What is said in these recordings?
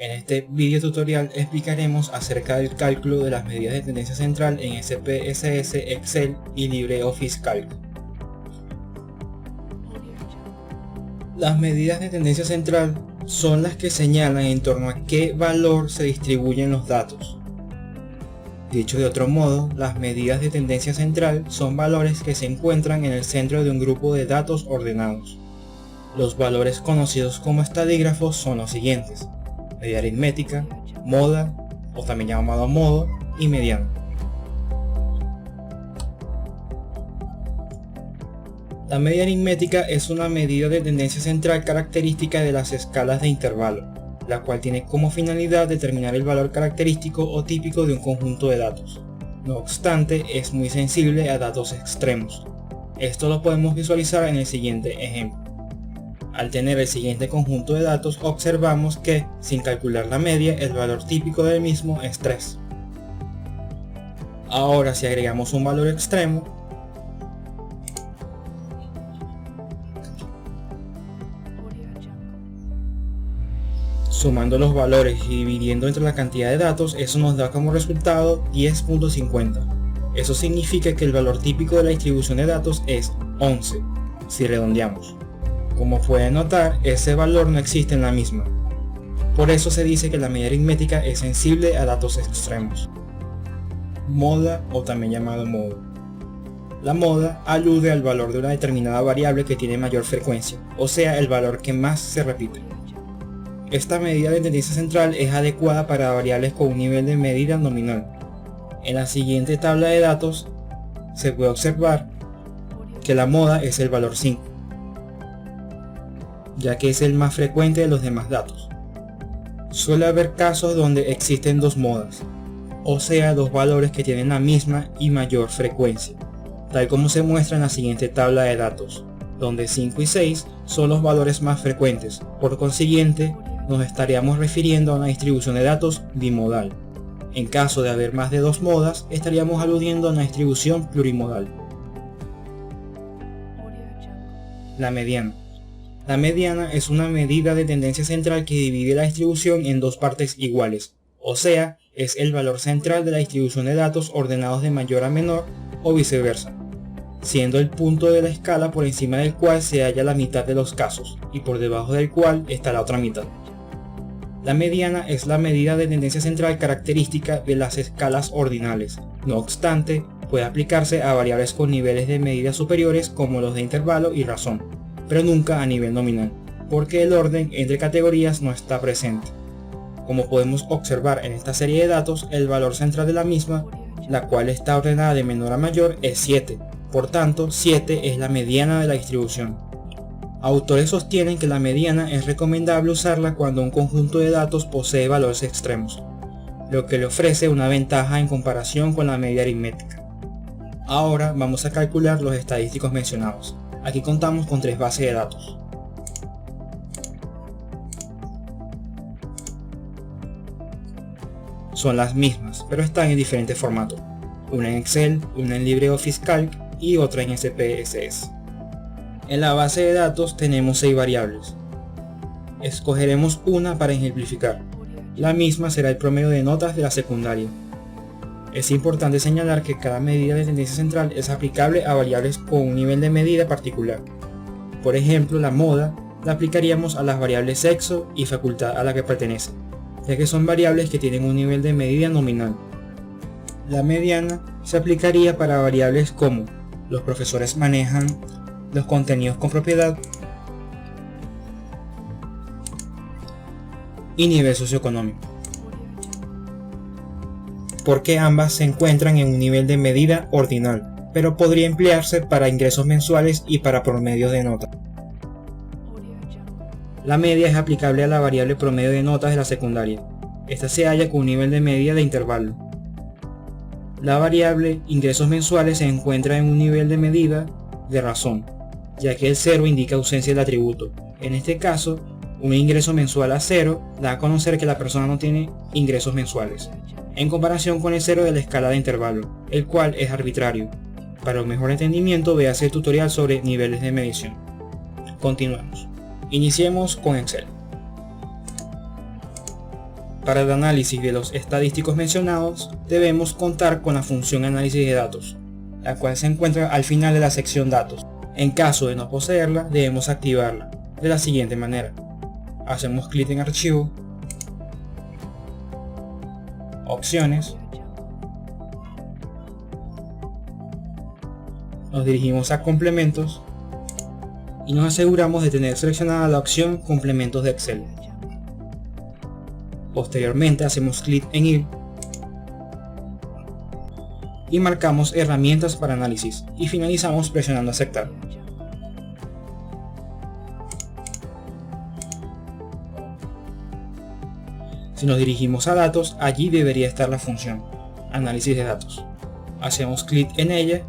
En este video tutorial explicaremos acerca del cálculo de las medidas de tendencia central en SPSS, Excel y LibreOffice Calc. Las medidas de tendencia central son las que señalan en torno a qué valor se distribuyen los datos. Dicho de otro modo, las medidas de tendencia central son valores que se encuentran en el centro de un grupo de datos ordenados. Los valores conocidos como estadígrafos son los siguientes: media aritmética, moda, o también llamado modo, y mediana. La media aritmética es una medida de tendencia central característica de las escalas de intervalo, la cual tiene como finalidad determinar el valor característico o típico de un conjunto de datos. No obstante, es muy sensible a datos extremos. Esto lo podemos visualizar en el siguiente ejemplo. Al tener el siguiente conjunto de datos, observamos que, sin calcular la media, el valor típico del mismo es 3. Ahora, si agregamos un valor extremo, sumando los valores y dividiendo entre la cantidad de datos, eso nos da como resultado 10.50. Eso significa que el valor típico de la distribución de datos es 11, si redondeamos. Como pueden notar, ese valor no existe en la misma. Por eso se dice que la media aritmética es sensible a datos extremos. Moda, o también llamado modo. La moda alude al valor de una determinada variable que tiene mayor frecuencia, o sea, el valor que más se repite. Esta medida de tendencia central es adecuada para variables con un nivel de medida nominal. En la siguiente tabla de datos se puede observar que la moda es el valor 5, ya que es el más frecuente de los demás datos. Suele haber casos donde existen dos modas, o sea, dos valores que tienen la misma y mayor frecuencia, tal como se muestra en la siguiente tabla de datos, donde 5 y 6 son los valores más frecuentes. Por consiguiente, nos estaríamos refiriendo a una distribución de datos bimodal. En caso de haber más de dos modas, estaríamos aludiendo a una distribución plurimodal. La mediana. La mediana es una medida de tendencia central que divide la distribución en dos partes iguales, o sea, es el valor central de la distribución de datos ordenados de mayor a menor o viceversa, siendo el punto de la escala por encima del cual se halla la mitad de los casos y por debajo del cual está la otra mitad. La mediana es la medida de tendencia central característica de las escalas ordinales. No obstante, puede aplicarse a variables con niveles de medida superiores como los de intervalo y razón, pero nunca a nivel nominal, porque el orden entre categorías no está presente. Como podemos observar en esta serie de datos, el valor central de la misma, la cual está ordenada de menor a mayor, es 7. Por tanto, 7 es la mediana de la distribución. Autores sostienen que la mediana es recomendable usarla cuando un conjunto de datos posee valores extremos, lo que le ofrece una ventaja en comparación con la media aritmética. Ahora vamos a calcular los estadísticos mencionados. Aquí contamos con 3 bases de datos. Son las mismas, pero están en diferentes formatos. Una en Excel, una en LibreOffice Calc y otra en SPSS. En la base de datos tenemos 6 variables. Escogeremos una para ejemplificar. La misma será el promedio de notas de la secundaria. Es importante señalar que cada medida de tendencia central es aplicable a variables con un nivel de medida particular. Por ejemplo, la moda la aplicaríamos a las variables sexo y facultad a la que pertenece, ya que son variables que tienen un nivel de medida nominal. La mediana se aplicaría para variables como los profesores manejan los contenidos con propiedad y nivel socioeconómico, porque ambas se encuentran en un nivel de medida ordinal, pero podría emplearse para ingresos mensuales y para promedios de nota. La media es aplicable a la variable promedio de notas de la secundaria. Esta se halla con un nivel de medida de intervalo. La variable ingresos mensuales se encuentra en un nivel de medida de razón, ya que el 0 indica ausencia del atributo. En este caso, un ingreso mensual a 0 da a conocer que la persona no tiene ingresos mensuales, en comparación con el 0 de la escala de intervalo, el cual es arbitrario. Para un mejor entendimiento, véase el tutorial sobre niveles de medición. Continuamos. Iniciemos con Excel. Para el análisis de los estadísticos mencionados, debemos contar con la función análisis de datos, la cual se encuentra al final de la sección datos. En caso de no poseerla, debemos activarla de la siguiente manera. Hacemos clic en archivo, opciones, nos dirigimos a complementos y nos aseguramos de tener seleccionada la opción complementos de Excel. Posteriormente hacemos clic en ir y marcamos herramientas para análisis y finalizamos presionando aceptar. Si nos dirigimos a datos, allí debería estar la función análisis de datos. Hacemos clic en ella,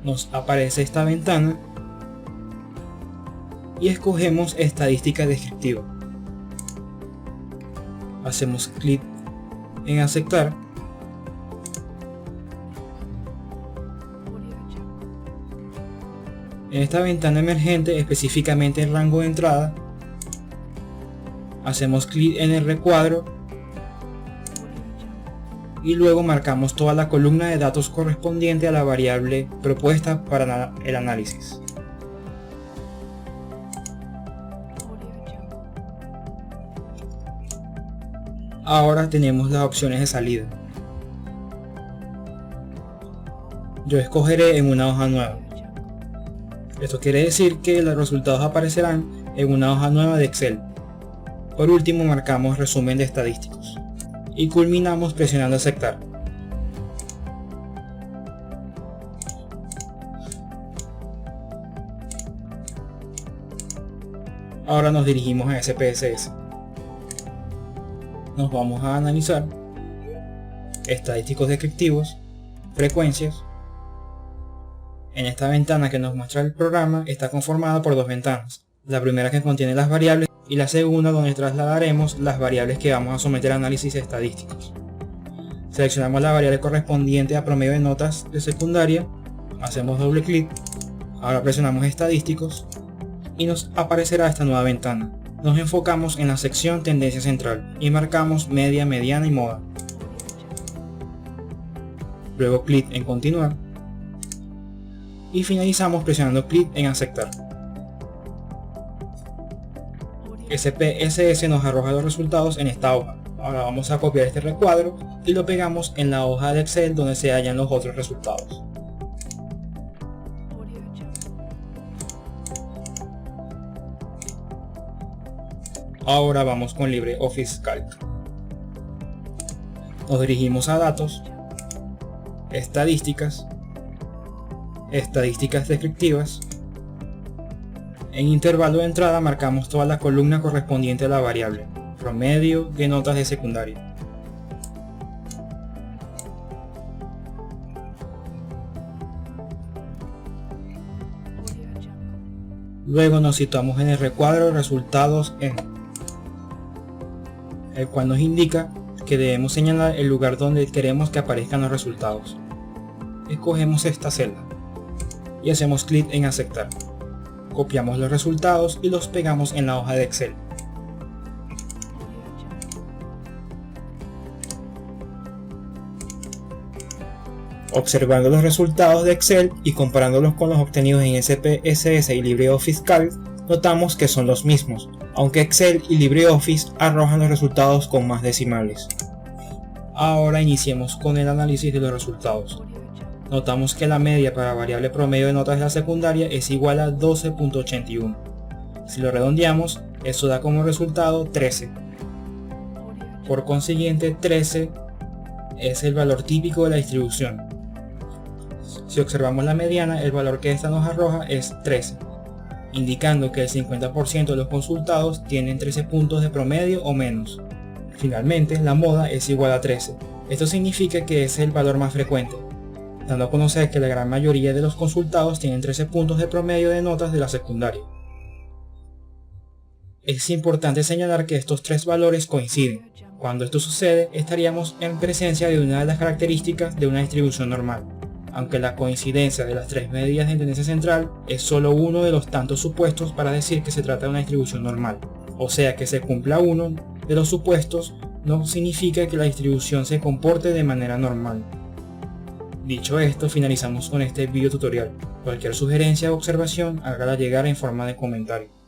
nos aparece esta ventana y escogemos estadística descriptiva. Hacemos clic en aceptar. En esta ventana emergente, específicamente el rango de entrada, hacemos clic en el recuadro y luego marcamos toda la columna de datos correspondiente a la variable propuesta para el análisis. Ahora tenemos las opciones de salida. Yo escogeré en una hoja nueva. Esto quiere decir que los resultados aparecerán en una hoja nueva de Excel. Por último, marcamos resumen de estadísticos y culminamos presionando aceptar. Ahora nos dirigimos a SPSS. Nos vamos a analizar estadísticos descriptivos, frecuencias. En esta ventana que nos muestra el programa está conformada por dos ventanas. La primera que contiene las variables y la segunda donde trasladaremos las variables que vamos a someter a análisis estadísticos. Seleccionamos la variable correspondiente a promedio de notas de secundaria, hacemos doble clic, ahora presionamos estadísticos y nos aparecerá esta nueva ventana. Nos enfocamos en la sección tendencia central y marcamos media, mediana y moda. Luego clic en continuar y finalizamos presionando clic en aceptar. SPSS nos arroja los resultados en esta hoja. Ahora vamos a copiar este recuadro y lo pegamos en la hoja de Excel donde se hallan los otros resultados. Ahora vamos con LibreOffice Calc. Nos dirigimos a datos, estadísticas, estadísticas descriptivas. En intervalo de entrada marcamos toda la columna correspondiente a la variable promedio de notas de secundaria. Luego nos situamos en el recuadro de resultados el cual nos indica que debemos señalar el lugar donde queremos que aparezcan los resultados. Escogemos esta celda y hacemos clic en aceptar. Copiamos los resultados y los pegamos en la hoja de Excel. Observando los resultados de Excel y comparándolos con los obtenidos en SPSS y LibreOffice Calc, notamos que son los mismos, aunque Excel y LibreOffice arrojan los resultados con más decimales. Ahora iniciemos con el análisis de los resultados. Notamos que la media para variable promedio de notas de la secundaria es igual a 12.81. Si lo redondeamos, eso da como resultado 13. Por consiguiente, 13 es el valor típico de la distribución. Si observamos la mediana, el valor que esta nos arroja es 13, indicando que el 50% de los consultados tienen 13 puntos de promedio o menos. Finalmente, la moda es igual a 13. Esto significa que es el valor más frecuente, dando a conocer que la gran mayoría de los consultados tienen 13 puntos de promedio de notas de la secundaria. Es importante señalar que estos tres valores coinciden. Cuando esto sucede, estaríamos en presencia de una de las características de una distribución normal, aunque la coincidencia de las tres medidas de tendencia central es solo uno de los tantos supuestos para decir que se trata de una distribución normal. O sea, que se cumpla uno de los supuestos no significa que la distribución se comporte de manera normal. Dicho esto, finalizamos con este video tutorial. Cualquier sugerencia o observación, hágala llegar en forma de comentario.